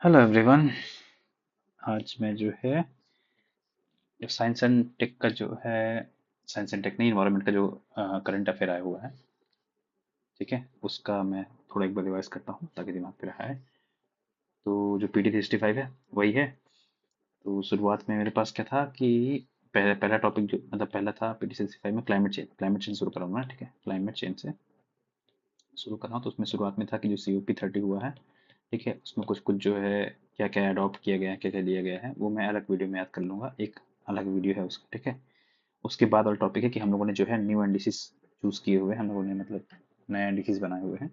Hello everyone. आज मैं जो है जो साइंस एंड टेक का जो है साइंस एंड टेक नहीं इन्वायरमेंट का जो करंट अफेयर आया हुआ है, ठीक है, उसका मैं थोड़ा एक बार रिवाइज करता हूँ ताकि दिमाग पे रहा है। तो जो पीटी 65 है वही है। तो शुरुआत में मेरे पास क्या था कि पहला पहला टॉपिक जो मतलब पहला था पीटी 65 में क्लाइमेट चेंज शुरू करूँगा, ठीक है, क्लाइमेट चेंज से शुरू कर रहा हूँ। तो उसमें शुरुआत में था कि जो COP30 हुआ है, ठीक है, उसमें कुछ कुछ जो है क्या क्या अडॉप्ट किया गया है, क्या क्या लिया गया है, वो मैं अलग वीडियो में याद कर लूंगा। एक अलग वीडियो है उसका, ठीक है। उसके बाद वाला टॉपिक है कि हम लोगों ने जो है न्यू एनडीसीज चूज किए हुए हैं, हम लोगों ने मतलब नए एनडीसीज बनाए हुए हैं।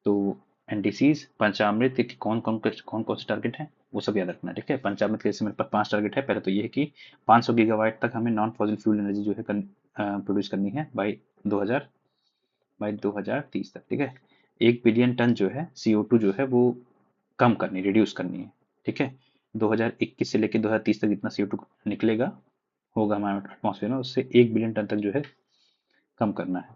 तो एनडीसीज पंचामृत के कौन कौन से टारगेट हैं वो सब याद रखना है, ठीक है। पंचामृत के जैसे मेरे पास 5 टारगेट है। पहले तो ये है कि 500 गीगावाट तक हमें नॉन फॉसिल फ्यूल एनर्जी जो है प्रोड्यूस करनी है बाई 2030 तक, ठीक है। 1 बिलियन टन जो है CO2 जो है वो कम करनी, रिड्यूस करनी है, ठीक है। 2021 से लेकर 2030 तक जितना CO2 निकलेगा होगा हमारे एटमॉस्फेयर में, उससे 1 बिलियन टन तक जो है कम करना है,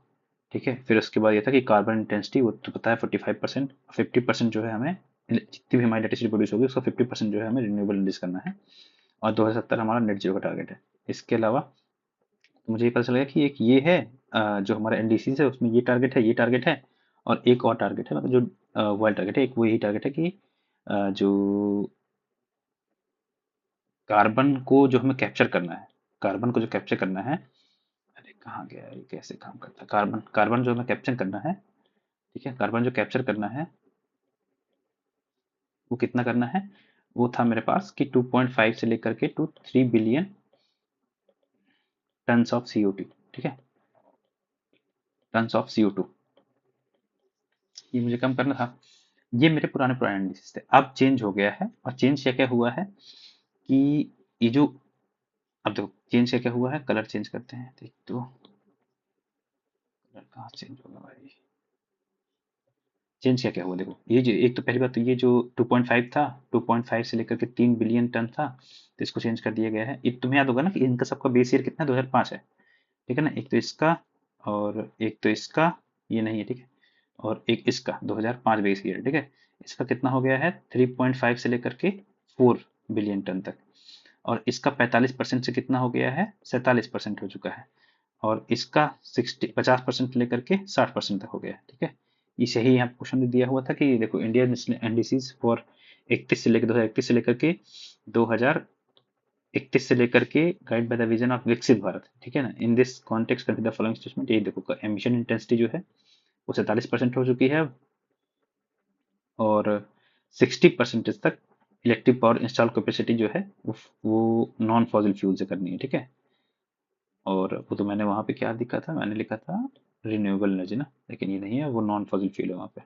ठीक है। फिर उसके बाद ये था कि कार्बन इंटेंसिटी वो तो पता है 45%, 50% जो है हमें जितनी भी हमारी इलेक्ट्रिसिटी प्रोड्यूस होगी उसका 50% जो है हमें रिन्यूएबल एनर्जी करना है। और 2070 हमारा नेट जीरो का टारगेट है। इसके अलावा तो मुझे ये पता चला कि एक ये है जो हमारा एनडीसी है उसमें ये टारगेट है और एक और टारगेट है, मतलब जो वर्ल्ड टारगेट है, एक वो यही टारगेट है कि जो कार्बन को जो हमें कैप्चर करना है, कार्बन को जो कैप्चर करना है, अरे कहाँ गया ये, कैसे काम करता है कार्बन, कार्बन जो हमें कैप्चर करना है, ठीक है, कार्बन जो कैप्चर करना है वो कितना करना है, वो था मेरे पास कि 2.5 से लेकर के to 3 billion tons of CO2, ठीक है, टन्स ऑफ CO2 ये मुझे कम करना था। ये मेरे पुराने पुराने एनालिसिस थे, अब चेंज हो गया है। और चेंज क्या क्या हुआ है कि ये जो, अब देखो चेंज क्या क्या हुआ है, कलर चेंज करते हैं, देख तो कलर कहाँ चेंज होगा भाई। चेंज क्या क्या हुआ देखो, ये जो एक तो पहली बात तो ये जो 2.5 था, 2.5 से लेकर के 3 बिलियन टन था, तो इसको चेंज कर दिया गया है। ये तुम्हें याद होगा ना कि इनका सबका बेस ईयर कितना 2005 है, ठीक है ना। एक तो इसका और एक तो इसका, ये नहीं है, ठीक है, और एक इसका 2005 बेस ईयर, ठीक है। इसका कितना हो गया है 3.5 से लेकर के 4 बिलियन टन तक। और इसका 45% से कितना हो गया है, 47% हो चुका है। और इसका 50% लेकर के 60% तक हो गया, ठीक है। इसे ही यहाँ क्वेश्चन में दिया हुआ था कि देखो इंडियन एनडीसीज फॉर 31 से लेकर 2031 से लेकर के 2031 से लेकर के guide by the vision of विकसित भारत, ठीक है ना। In this context consider following statement, ये देखो एमिशन इंटेंसिटी जो है वो 47% हो चुकी है और 60% तक इलेक्ट्रिक पावर इंस्टॉल कैपेसिटी जो है वो नॉन फॉसिल फ्यूल से करनी है, ठीक है। और वो तो मैंने वहां पे क्या लिखा था, मैंने लिखा था रिन्यूएबल एनर्जी ना, लेकिन ये नहीं है, वो नॉन फॉसिल फ्यूल है वहाँ पे,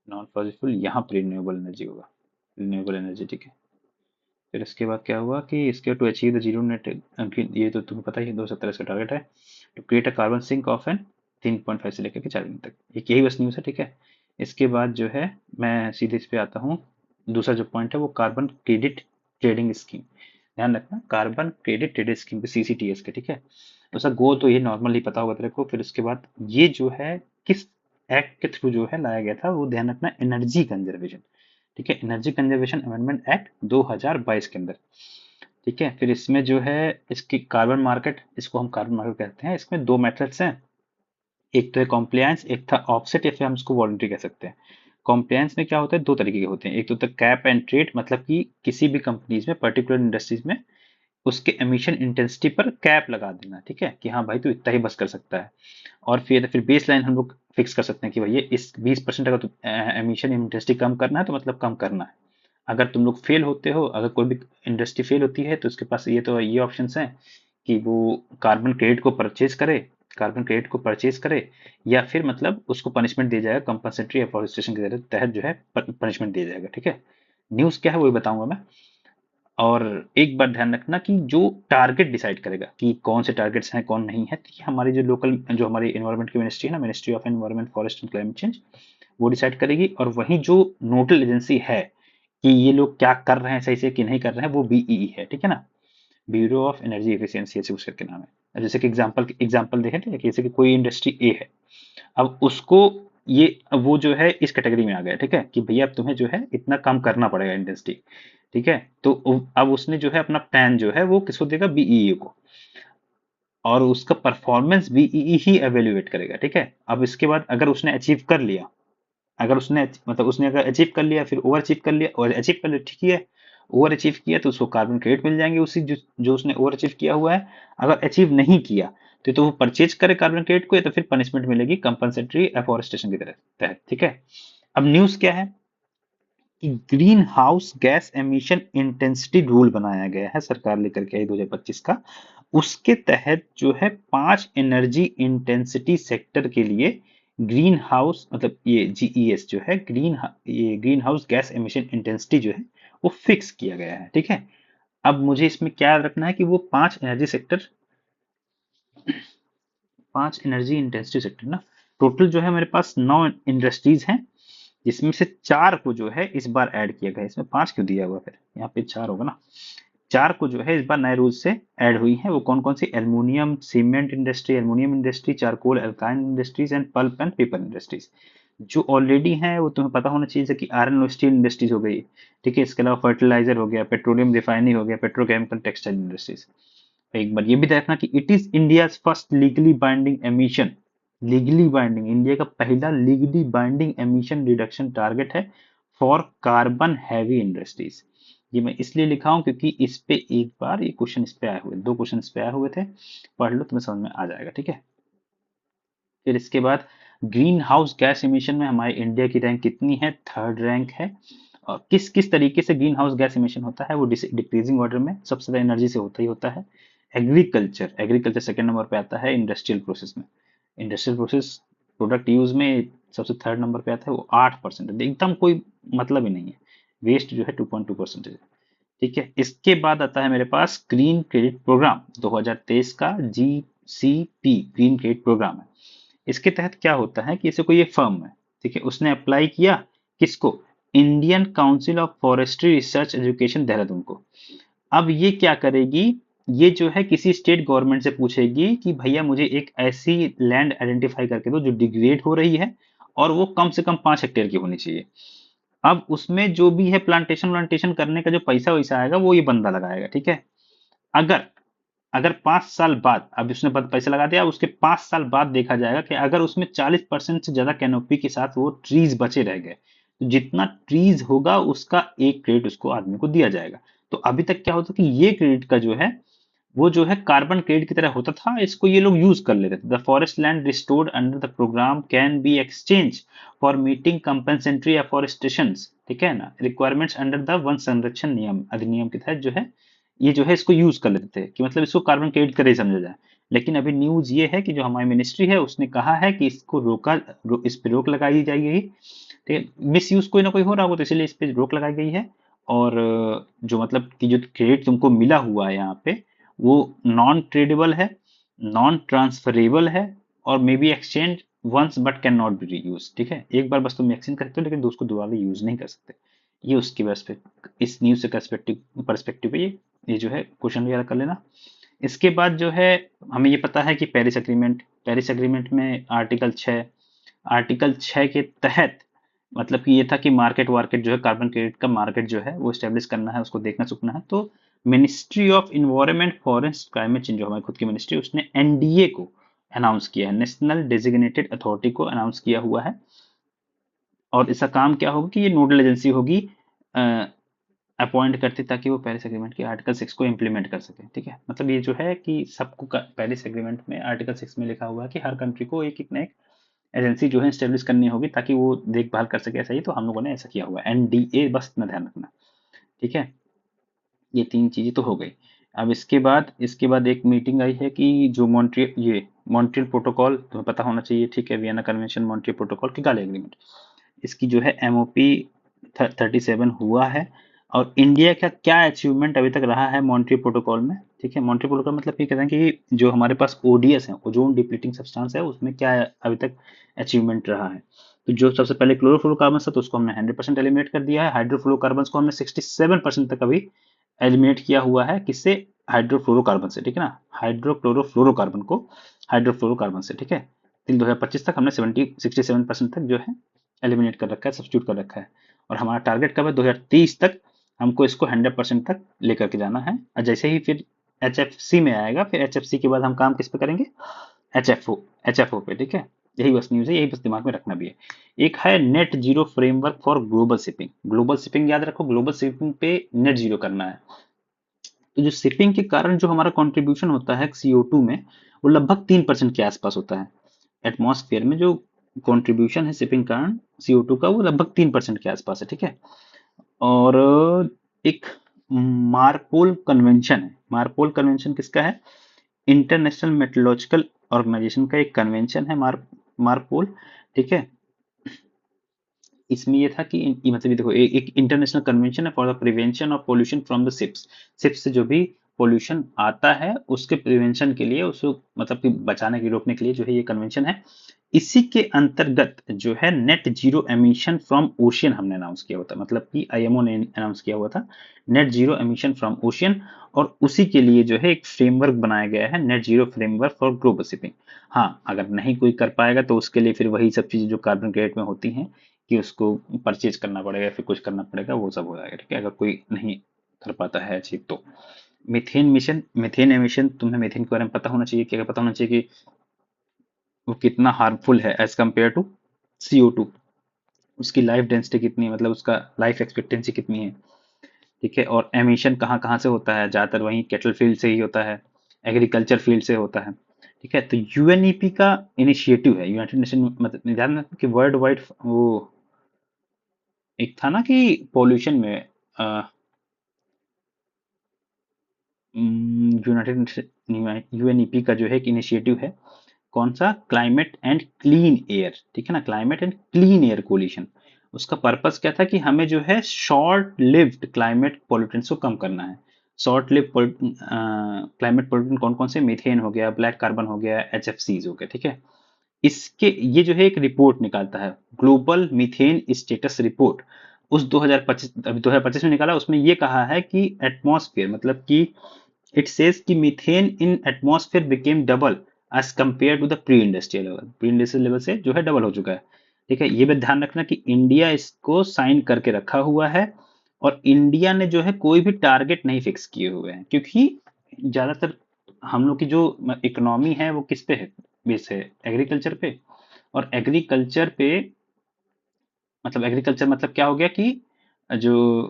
नॉन फॉसिल फ्यूल, यहाँ पे रिन्यूएबल एनर्जी होगा, रिन्यूएबल एनर्जी, ठीक है। फिर इसके बाद क्या हुआ कि इसके to achieve the zero net, ये तो तुम्हें पता ही है 2070 का टारगेट है, to create a carbon sink of an 3.5 से लेकर के 4 तक, एक यही बस न्यूज़ है, ठीक है। इसके बाद जो है मैं सीधे इस पे आता हूँ। दूसरा जो पॉइंट है वो कार्बन क्रेडिट ट्रेडिंग स्कीम, ध्यान रखना, कार्बन क्रेडिट ट्रेडिंग स्कीम पे CCTS के, ठीक है। उसका गोल तो ये नॉर्मल ही पता होगा तेरे को। फिर उसके बाद ये जो है किस एक्ट के थ्रू जो है लाया गया था, वो ध्यान रखना, एनर्जी कंजर्वेशन, ठीक है, एनर्जी कंजर्वेशन अमेंडमेंट एक्ट 2022 के अंदर, ठीक है। फिर इसमें जो है इसकी कार्बन मार्केट, इसको हम कार्बन मार्केट कहते हैं। इसमें दो मेथड्स हैं, एक तो है कॉम्प्लायंस, एक था ऑफसेट, या फिर हम इसको वॉलंटरी कह सकते हैं। कॉम्प्लायंस में क्या होता है, दो तरीके के होते हैं, एक तो होता है कैप एंड ट्रेड, मतलब कि किसी भी कंपनीज में पर्टिकुलर इंडस्ट्रीज में उसके एमिशन इंटेंसिटी पर कैप लगा देना, ठीक है, कि हाँ भाई तू इतना ही बस कर सकता है। और फिर बेस लाइन हम लोग फिक्स कर सकते हैं कि भाई ये इस 20% अगर एमिशन इंटेंसिटी कम करना है तो मतलब कम करना है। अगर तुम लोग फेल होते हो, अगर कोई भी इंडस्ट्री फेल होती है तो उसके पास ये ऑप्शंस हैं कि वो कार्बन क्रेडिट को परचेज करे, कार्बन क्रेडिट को परचेज करे, या फिर मतलब उसको पनिशमेंट दिया जाएगा, कंपनसेटरी एफोरेस्टेशन के तहत जो है पनिशमेंट दिया जाएगा, ठीक है। न्यूज़ क्या है वही बताऊंगा मैं। और एक बात ध्यान रखना कि जो टारगेट डिसाइड करेगा कि कौन से टारगेट्स हैं कौन नहीं है, तो ये हमारी जो लोकल जो हमारी एनवायरनमेंट की मिनिस्ट्री है ना, ministry of environment forest and climate change, वो डिसाइड करेगी। और वहीं जो नोडल एजेंसी है कि ये लोग क्या कर रहे हैं सही से कि नहीं कर रहे हैं, वो BEE है, ठीक है ना, ब्यूरो ऑफ एनर्जी एफिशिएंसी, ऐसे कुछ करके नाम है। अब जैसे कि एग्जांपल एग्जांपल देखें तो जैसे कि कोई इंडस्ट्री ए है, अब उसको ये वो जो है इस कैटेगरी में आ गया, ठीक है, कि भैया अब तुम्हें जो है इतना काम करना पड़ेगा इंटेंसिटी, ठीक है। तो अब उसने जो है अपना प्लान जो है वो किसको देगा, बीईई को, और उसका परफॉर्मेंस बीईई ही एवेल्युएट करेगा, ठीक है। अब इसके बाद अगर उसने अचीव कर लिया, अगर उसने मतलब उसने अगर अचीव कर लिया, फिर ओवर अचीव कर लिया, और अचीव कर लिया, ठीक ही है। ओवर अचीव किया तो उसको कार्बन क्रेडिट मिल जाएंगे उसी जो उसने ओवर अचीव किया हुआ है। अगर अचीव नहीं किया तो वो परचेज करे कार्बन क्रेडिट को, या तो फिर पनिशमेंट मिलेगी कंपनसेटरी एफोरेस्टेशन की तरह तहत, ठीक है। अब न्यूज क्या है कि green house gas emission intensity rule बनाया गया है, सरकार लेकर के आई 2025 का। उसके तहत जो है 5 एनर्जी इंटेंसिटी सेक्टर के लिए ग्रीन हाउस मतलब ये जीईएस जो है ये green house gas emission intensity जो है वो फिक्स किया गया है, ठीक है। अब मुझे इसमें क्या याद रखना है कि वो 5 एनर्जी सेक्टर ना, टोटल जो है मेरे पास 9 इंडस्ट्रीज हैं, जिसमें से 4 को जो है इस बार ऐड किया गया है। इसमें 5 क्यों दिया हुआ है, फिर यहाँ पे 4 होगा ना। 4 को जो है इस बार नए रूल से ऐड हुई है। वो कौन कौन सी, aluminium cement industry, aluminium industry, charcoal एल्काइन industries and pulp and paper industries. जो ऑलरेडी है वो तुम्हें पता होना चाहिए, जैसे कि आयरन और स्टील इंडस्ट्रीज हो गई, ठीक है। इसके अलावा फर्टिलाइजर हो गया, पेट्रोलियम रिफाइनरी हो गया, पेट्रोकेमिकल टेक्सटाइल इंडस्ट्रीज। एक बार ये भी देखना कि it is India first legally binding emission, legally binding, India का पहला legally binding emission reduction target है फॉर कार्बन हैवी इंडस्ट्रीज। ये मैं इसलिए लिखा हूं क्योंकि इस पे एक बार ये क्वेश्चन इस पे आए हुए, 2 क्वेश्चन इस पे आए हुए थे, पढ़ लो तुम्हें समझ में आ जाएगा, ठीक है। फिर इसके बाद ग्रीन हाउस गैस इमिशन में हमारे इंडिया की रैंक कितनी है, 3rd रैंक है। और किस किस तरीके से ग्रीन हाउस गैस इमिशन होता है, वो डिक्रीजिंग ऑर्डर में सबसे ज्यादा एनर्जी से होता ही होता है। एग्रीकल्चर, एग्रीकल्चर सेकंड नंबर पे आता है, इंडस्ट्रियल प्रोसेस में, इंडस्ट्रियल प्रोसेस प्रोडक्ट यूज में सबसे 3rd नंबर पे आता है, वो 8% है, एकदम कोई मतलब ही नहीं है। वेस्ट जो है 2.2% है, ठीक है। इसके बाद आता है मेरे पास ग्रीन क्रेडिट प्रोग्राम 2023 का, जीसीपी ग्रीन क्रेडिट प्रोग्राम है। इसके तहत क्या होता है कि जैसे कोई ये फर्म है, ठीक है, उसने अप्लाई किया किसको, Indian council of forestry research education Dehradun को। अब ये क्या करेगी, ये जो है किसी स्टेट गवर्नमेंट से पूछेगी कि भैया मुझे एक ऐसी लैंड आइडेंटिफाई करके दो जो डिग्रेड हो रही है और वो कम से कम 5 हेक्टेयर की होनी चाहिए। अब उसमें जो भी है प्लांटेशन व्लांटेशन करने का जो पैसा वैसा आएगा वो ये बंदा लगाएगा, ठीक है। अगर अगर 5 साल बाद, अब उसने पैसा लगा दिया, अब उसके 5 साल बाद देखा जाएगा कि अगर उसमें 40% से ज्यादा कैनोपी के साथ वो ट्रीज बचे रह गए, तो जितना ट्रीज होगा उसका एक क्रेडिट उसको आदमी को दिया जाएगा। तो अभी तक क्या होता कि ये क्रेडिट का जो है वो जो है कार्बन क्रेडिट की तरह होता था, इसको ये लोग यूज कर लेते थे। The forest land restored under the programme can be exchange for meeting compensatory afforestation, ठीक है ना, रिक्वायरमेंट्स अंडर द वन संरक्षण नियम अधिनियम के तहत जो है ये जो है इसको यूज कर लेते थे, कि मतलब इसको कार्बन क्रेडिट करे समझा जाए। लेकिन अभी न्यूज ये है कि जो हमारी मिनिस्ट्री है उसने कहा है कि इसको इस पे रोक लगाई जाएगी, ठीक है। मिस यूज कोई ना कोई हो रहा होगा तो इसलिए इस पे रोक लगाई गई है। और जो मतलब कि जो क्रेडिट तुमको मिला हुआ है यहाँ पे वो नॉन ट्रेडेबल है, नॉन ट्रांसफरेबल है, और may be exchange once but can not be reuse, ठीक है। एक बार बस तुम एक्सचेंज करते हो लेकिन उसको दोबारा यूज नहीं कर सकते। ये उसकी बस पे इस न्यूज से पर्सपेक्टिव पे ये जो है क्वेश्चन वगैरह कर लेना। इसके बाद जो है हमें ये पता है कि पेरिस एग्रीमेंट में आर्टिकल 6 के तहत मतलब कि ये था कि मार्केट वार्केट जो है कार्बन क्रेडिट का मार्केट जो है वो स्टेब्लिश करना है, उसको देखना चुकना है। तो ministry of environment forest climate change जो हमारी खुद की मिनिस्ट्री, उसने एनडीए को अनाउंस किया है, नेशनल डेजिग्नेटेड अथॉरिटी को अनाउंस किया हुआ है। और इसका काम क्या होगा कि ये नोडल एजेंसी होगी अपॉइंट करती, ताकि वो पेरिस एग्रीमेंट के आर्टिकल 6 को इम्प्लीमेंट कर सके, ठीक है। मतलब ये जो है कि सबको पेरिस एग्रीमेंट में आर्टिकल 6 में लिखा हुआ है कि हर कंट्री को एक एक ना एक एजेंसी जो है स्टेब्लिश करनी होगी ताकि वो देखभाल कर सके। ऐसा ही तो हम लोगों ने ऐसा किया हुआ है, एनडीए, बस इतना ध्यान रखना, ठीक है। ये 3 चीजें तो हो गई। अब इसके बाद एक मीटिंग आई है कि जो मॉन्ट्रियल प्रोटोकॉल तुम्हें पता होना चाहिए, ठीक है, Vienna convention, Montreal protocol, Kigali agreement, इसकी जो है एमओपी 37 हुआ है। और इंडिया का क्या अचीवमेंट अभी तक रहा है मॉन्ट्रियल प्रोटोकॉल में, ठीक है। मॉन्ट्रियल प्रोटोकॉल मतलब ये कहते हैं कि जो हमारे पास ओडीएस है, ओजोन डिप्लीटिंग सब्सटेंस है, उसमें क्या अभी तक अचीवमेंट रहा है। तो जो सबसे पहले क्लोरोफ्लोरोकार्बन था तो उसको हमने 100% एलिमिनेट कर दिया है। हाइड्रोफ्लोरोकार्बन को हमने 67% तक अभी एलिमिनेट किया हुआ है, किससे, हाइड्रोफ्लोरोकार्बन से, ठीक है ना, हाइड्रोक्लोरोफ्लोरोकार्बन को हाइड्रोफ्लोरोकार्बन से, ठीक है। टिल 2025 तक हमने 67% तक जो है एलिमिनेट कर रखा है, सब्स्टिट्यूट कर रखा है। और हमारा टारगेट कब है? 2030 तक हमको इसको 100% तक लेकर के जाना है। और जैसे ही फिर HFC में आएगा, फिर HFC के बाद हम काम किस पे करेंगे? HFO पे, ठीक है। यही बस न्यूज़ है, यही बस दिमाग में रखना भी है। एक है net zero framework for global shipping. Global shipping याद रखो, ग्लोबल शिपिंग पे नेट जीरो करना है। तो जो शिपिंग के कारण जो हमारा कंट्रीब्यूशन होता है CO2 में, वो लगभग 3% के आसपास होता है। एटमॉस्फेयर में जो कंट्रीब्यूशन है शिपिंग कारण CO2 का, वो लगभग 3% के आसपास है, ठीक है। और एक मार्पोल कन्वेंशन है। मार्पोल कन्वेंशन किसका है? इंटरनेशनल मेट्रोलॉजिकल ऑर्गेनाइजेशन का एक कन्वेंशन है, मार्पोल, ठीक है। इसमें ये था कि मतलब ये देखो, एक इंटरनेशनल कन्वेंशन है for the prevention of pollution from the ships. Ships से जो भी पोल्यूशन आता है उसके प्रिवेंशन के लिए, उसको मतलब कि बचाने की, रोकने के लिए जो है ये कन्वेंशन है। इसी के अंतर्गत जो है net zero emission from ocean हमने अनाउंस किया हुआ था, मतलब कि IMO ने अनाउंस किया हुआ था net zero emission from ocean. और उसी के लिए जो है एक फ्रेमवर्क बनाया गया है, net zero framework for global shipping. हाँ, अगर नहीं कोई कर पाएगा तो उसके लिए फिर वही सब चीजें जो कार्बन क्रेडिट में होती हैं, कि उसको परचेज करना पड़ेगा, फिर कुछ करना पड़ेगा, वो सब हो जाएगा, ठीक है, अगर कोई नहीं कर पाता है अचीव तो। मीथेन मिशन, मीथेन एमिशन, तुम्हें मीथेन के बारे में पता होना चाहिए, क्या पता होना चाहिए कि वो कितना हार्मफुल है एज कम्पेयर टू CO2। उसकी लाइफ डेंसिटी कितनी है, मतलब उसका लाइफ एक्सपेक्टेंसी कितनी है, ठीक है। और एमिशन कहाँ कहाँ से होता है? ज़्यादातर वहीं केटल फील्ड से ही होता है, एग्रीकल्चर फील्ड से होता है, ठीक है। तो UNEP का इनिशिएटिव है, यूनाइटेड नेशन, मतलब ध्यान रखना कि वर्ल्ड वाइड वो एक था ना कि पॉल्यूशन में UNEP का जो है एक इनिशिएटिव है, कौन सा? क्लाइमेट एंड क्लीन एयर, ठीक है ना, climate and clean air coalition. उसका पर्पस क्या था कि हमें जो है शॉर्ट लिव्ड क्लाइमेट पॉल्यूटेंट्स को कम करना है। शॉर्ट लिव क्लाइमेट पॉल्यूटेंट कौन कौन से? मीथेन हो गया, ब्लैक कार्बन हो गया, HFCs हो गया, ठीक है। इसके ये जो है एक रिपोर्ट निकालता है, ग्लोबल मीथेन स्टेटस रिपोर्ट। उस 2025, अभी 2025 में निकाला, उसमें ये कहा है कि एटमॉस्फेयर, मतलब कि इट सेज कि methane in atmosphere became double as compare to the pre industrial level. Pre industrial level से जो है डबल हो चुका है, ठीक है। ये भी ध्यान रखना कि इंडिया इसको साइन करके रखा हुआ है, और इंडिया ने जो है कोई भी टारगेट नहीं फिक्स किए हुए हैं, क्योंकि ज्यादातर हम लोग की जो इकोनॉमी है वो किस पे है? बेस है एग्रीकल्चर पे। और एग्रीकल्चर पे, मतलब एग्रीकल्चर मतलब क्या हो गया कि जो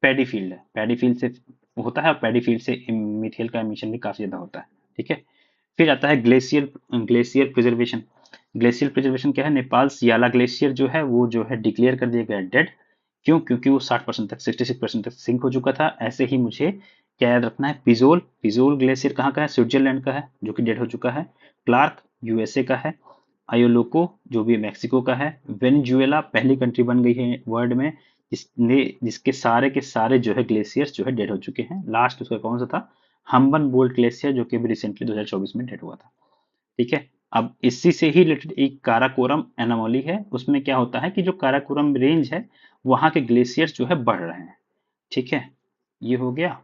पैडी फील्ड है, पैडी फील्ड से होता है, और पैडी फील्ड से मीथेन का एमिशन भी काफी ज्यादा होता है, ठीक है। फिर आता है glacier, glacier preservation. Glacier preservation क्या है? नेपाल सियाला ग्लेशियर जो है वो जो है डिक्लेयर कर दिया गया डेड। क्यों? क्योंकि वो 60% तक, 66% तक सिंक हो चुका था। ऐसे ही मुझे क्या याद रखना है? पिजोल, पिजोल ग्लेशियर कहाँ का है? स्विट्जरलैंड का है, जो कि डेड हो चुका है। क्लार्क USA का है। आयोलोको जो भी मेक्सिको का है। वेनेजुएला पहली कंट्री बन गई है वर्ल्ड में जिसके सारे के सारे जो है ग्लेशियर्स जो है डेड हो चुके हैं। लास्ट उसका कौन सा था? हम्बन बोल्ट ग्लेशियर, जो कि अभी रिसेंटली 2024 में डेड हुआ था, ठीक है। अब इसी से ही रिलेटेड एक काराकोरम एनामोली है। उसमें क्या होता है कि जो काराकोरम रेंज है, वहां के ग्लेशियर्स जो है बढ़ रहे हैं, ठीक है। ये हो गया।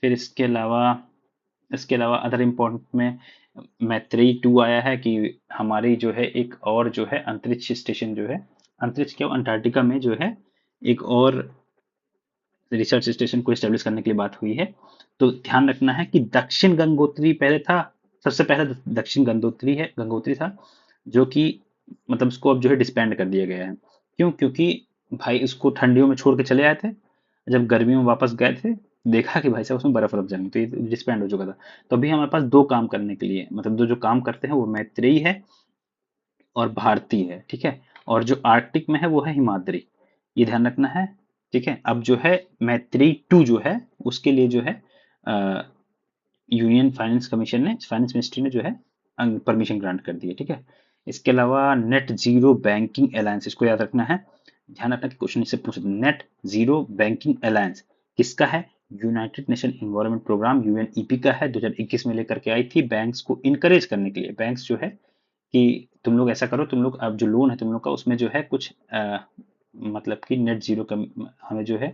फिर इसके अलावा अदर इम्पोर्टेंट में मैत्री 2 आया है, कि हमारी जो है एक और जो है अंतरिक्ष स्टेशन जो है, अंतरिक्ष क्या, अंटार्कटिका में जो है एक और रिसर्च स्टेशन को स्टेब्लिश करने के लिए बात हुई है। तो ध्यान रखना है कि दक्षिण गंगोत्री पहले था, सबसे पहले दक्षिण गंगोत्री था, जो कि मतलब उसको अब जो है डिस्बैंड कर दिया गया है। क्यों? क्योंकि भाई उसको ठंडियों में छोड़ के चले आए थे, जब गर्मियों में वापस गए थे, देखा कि भाई साहब उसमें बर्फ रख जाएंगे, तो ये डिस्बैंड हो चुका था। तो अभी हमारे पास दो काम करने के लिए, मतलब दो जो काम करते हैं, वो मैत्रेयी है और भारती है, ठीक है। और जो आर्कटिक में है वो है हिमाद्री, ये ध्यान रखना है, ठीक है। अब जो है मैत्री 2 जो है, उसके लिए जो है यूनियन फाइनेंस कमीशन ने, फाइनेंस मिनिस्ट्री ने जो है परमिशन ग्रांट कर दी है, ठीक है। इसके अलावा नेट जीरो बैंकिंग अलायंस, इसको याद रखना है, ध्यान रखना कि क्वेश्चन इससे पूछ नेट जीरो बैंकिंग अलायंस किसका है? United Nation Environment Programme UNEP का है, 2021 में लेकर के आई थी बैंक्स को इनकरेज करने के लिए। बैंक्स जो है कि तुम लोग ऐसा करो, तुम लोग अब जो लोन है तुम लोग का, उसमें जो है कुछ मतलब कि नेट जीरो हमें जो है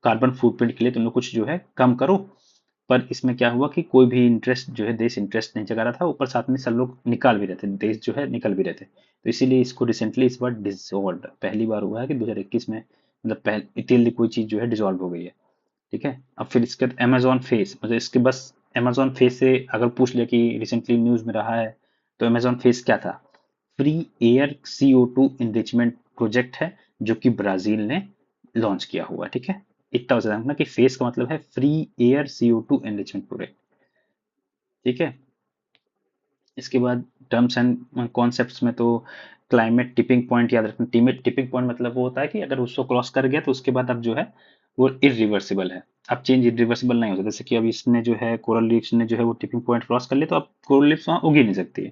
कार्बन फुटप्रिंट के लिए तुम लोग कुछ जो है कम करो, पर इसमें क्या हुआ कि कोई भी इंटरेस्ट जो है देश इंटरेस्ट नहीं जता रहा था, ऊपर साथ में सब लोग निकाल भी रहे थे, देश जो है निकल भी रहे थे, तो इसीलिए इसको रिसेंटली इस बार डिसॉल्व पहली बार हुआ है कि 2021 में, मतलब पहले इतनी कोई चीज जो है डिसॉल्व हो गई है। ठीक है, अब फिर इसके बाद अमेजोन फेस, मतलब इसके बस अमेजोन फेस से अगर पूछ लिया कि रिसेंटली न्यूज में रहा है, तो अमेजोन फेस क्या था? Free air CO2 enrichment project है, जो कि ब्राजील ने लॉन्च किया हुआ है। ठीक है, इतना बता ना कि फेस का मतलब है free air CO2 enrichment project. ठीक है, इसके बाद टर्म्स एंड कॉन्सेप्ट्स में तो क्लाइमेट टिपिंग पॉइंट याद रखना। टिपिंग पॉइंट मतलब वो होता है कि अगर उसको क्रॉस कर गया तो उसके बाद अब जो है वो इरिवर्सिबल है, अब चेंज इरिवर्सिबल नहीं हो सकता। जैसे कि अब इसने जो है कोरल रीफ्स ने जो है वो टिपिंग पॉइंट क्रॉस कर लिया, तो अब कोरल रीफ्स वहां उग ही नहीं सकती है।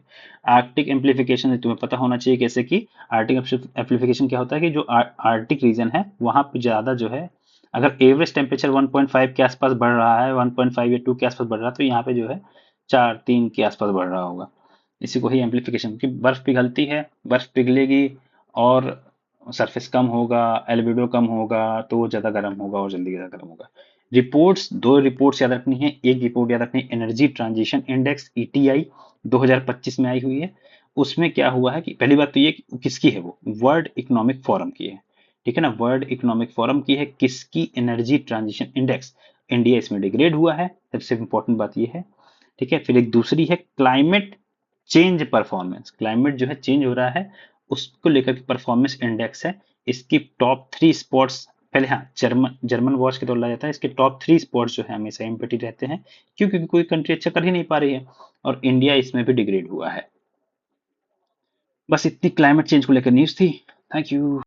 आर्कटिक एम्प्लीफिकेशन तुम्हें पता होना चाहिए कैसे कि आर्टिक एम्प्लीफिकेशन क्या होता है कि जो आर्टिक रीजन है वहां पे ज्यादा जो है, अगर एवरेज टेम्परेचर 1.5 के आसपास बढ़ रहा है, 1.5 या 2 के आसपास बढ़ रहा है, तो यहाँ पे जो है 4-3 के आसपास बढ़ रहा होगा। इसी को ही एम्प्लीफिकेशन की, बर्फ पिघलती है, बर्फ पिघलेगी और सरफेस कम होगा, एल्बिडो कम होगा, तो वो ज्यादा गर्म होगा और जल्दी ज्यादा गर्म होगा। रिपोर्ट्स, दो रिपोर्ट्स याद रखनी है। एक रिपोर्ट याद रखनी है एनर्जी ट्रांजिशन इंडेक्स ETI 2025 में आई हुई है। उसमें क्या हुआ है कि पहली बात तो ये कि किसकी है, वो वर्ल्ड इकोनॉमिक फोरम की है। ठीक है ना, वर्ल्ड इकोनॉमिक फोरम की है। किसकी? Energy transition index. इंडिया इसमें डिग्रेड हुआ है, सबसे इंपॉर्टेंट बात ये है। ठीक है, फिर एक दूसरी है क्लाइमेट चेंज परफॉर्मेंस। क्लाइमेट जो है चेंज हो रहा है, उसको लेकर के परफॉर्मेंस इंडेक्स है। इसकी टॉप 3 स्पॉट्स पहले, हाँ, जर्मन जर्मन वॉच के तौर लाया जाता है। इसके टॉप 3 स्पॉट्स जो है हमेशा एम्पिटी रहते हैं, क्योंकि कोई कंट्री अच्छा कर ही नहीं पा रही है, और इंडिया इसमें भी डिग्रेड हुआ है। बस इतनी क्लाइमेट चेंज को लेकर न्यूज थी। Thank you.